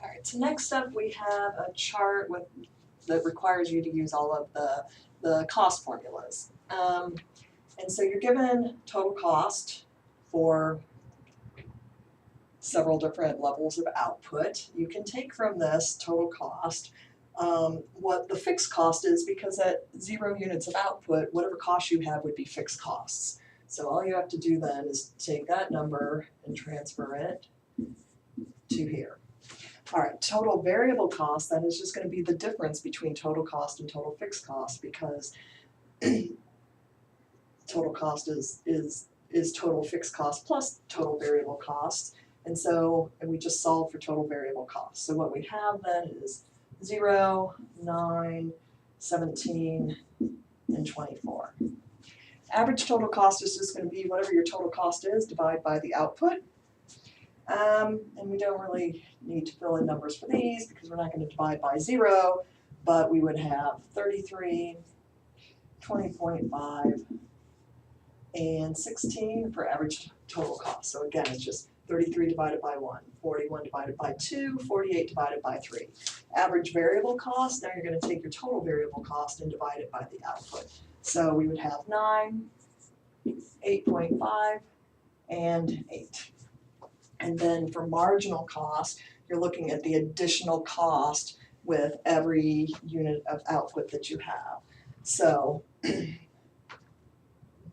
All right, so next up we have a chart that requires you to use all of the cost formulas. And so you're given total cost for several different levels of output. You can take from this total cost what the fixed cost is, because at 0 units of output, whatever cost you have would be fixed costs. So all you have to do then is take that number and transfer it to here. All right, total variable cost, that is just going to be the difference between total cost and total fixed cost, because total cost is total fixed cost plus total variable cost. And so we just solve for total variable cost. So what we have then is 0, 9, 17, and 24. Average total cost is just going to be whatever your total cost is divided by the output. And we don't really need to fill in numbers for these because we're not going to divide by 0, but we would have 33, 20.5, and 16 for average total cost. So again, it's just 33 divided by 1, 41 divided by 2, 48 divided by 3. Average variable cost, now you're going to take your total variable cost and divide it by the output. So we would have 9, 8.5, and 8. And then for marginal cost, you're looking at the additional cost with every unit of output that you have. So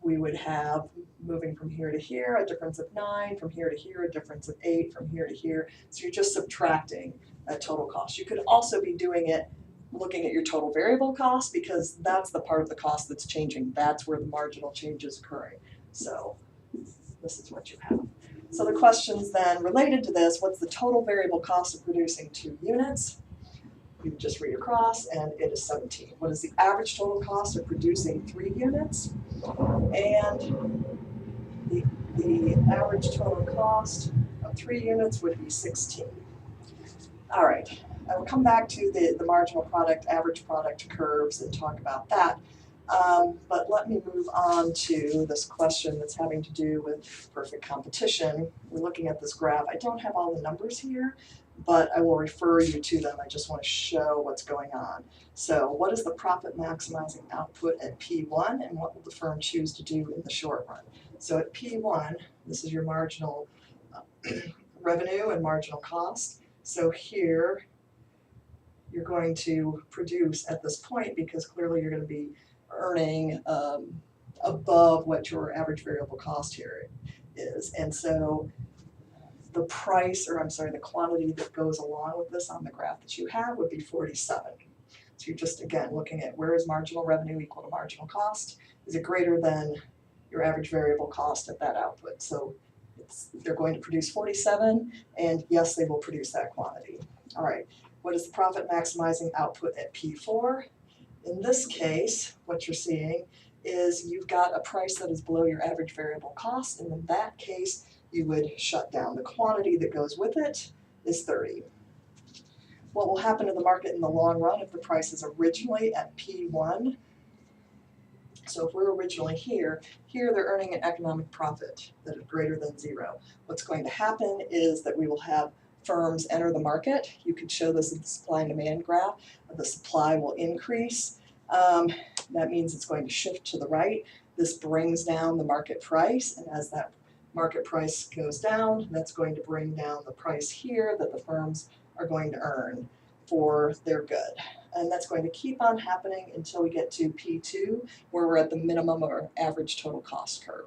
we would have, moving from here to here, a difference of 9, from here to here, a difference of 8, from here to here. So you're just subtracting that total cost. You could also be doing it looking at your total variable cost, because that's the part of the cost that's changing. That's where the marginal change is occurring. So this is what you have. So the questions then related to this: what's the total variable cost of producing 2 units? You just read across, and it is 17. What is the average total cost of producing 3 units? And the average total cost of 3 units would be 16. All right, I will come back to the marginal product, average product curves and talk about that. But let me move on to this question that's having to do with perfect competition. We're looking at this graph. I don't have all the numbers here, but I will refer you to them. I just want to show what's going on. So what is the profit maximizing output at P1, and what will the firm choose to do in the short run? So at P1, this is your marginal revenue and marginal cost. So here, you're going to produce at this point, because clearly you're going to be earning above what your average variable cost here is. And so the price, or I'm sorry, the quantity that goes along with this on the graph that you have would be 47. So you're just, again, looking at where is marginal revenue equal to marginal cost? Is it greater than your average variable cost at that output? So they're going to produce 47, and yes, they will produce that quantity. All right, what is the profit maximizing output at P4? In this case, what you're seeing is you've got a price that is below your average variable cost, and in that case, you would shut down. The quantity that goes with it is 30. What will happen to the market in the long run if the price is originally at P1? So if we're originally here they're earning an economic profit that is greater than 0. What's going to happen is that we will have firms enter the market. You could show this in the supply and demand graph. The supply will increase. That means it's going to shift to the right. This brings down the market price, and as that market price goes down, that's going to bring down the price here that the firms are going to earn for their good. And that's going to keep on happening until we get to P2, where we're at the minimum or average total cost curve.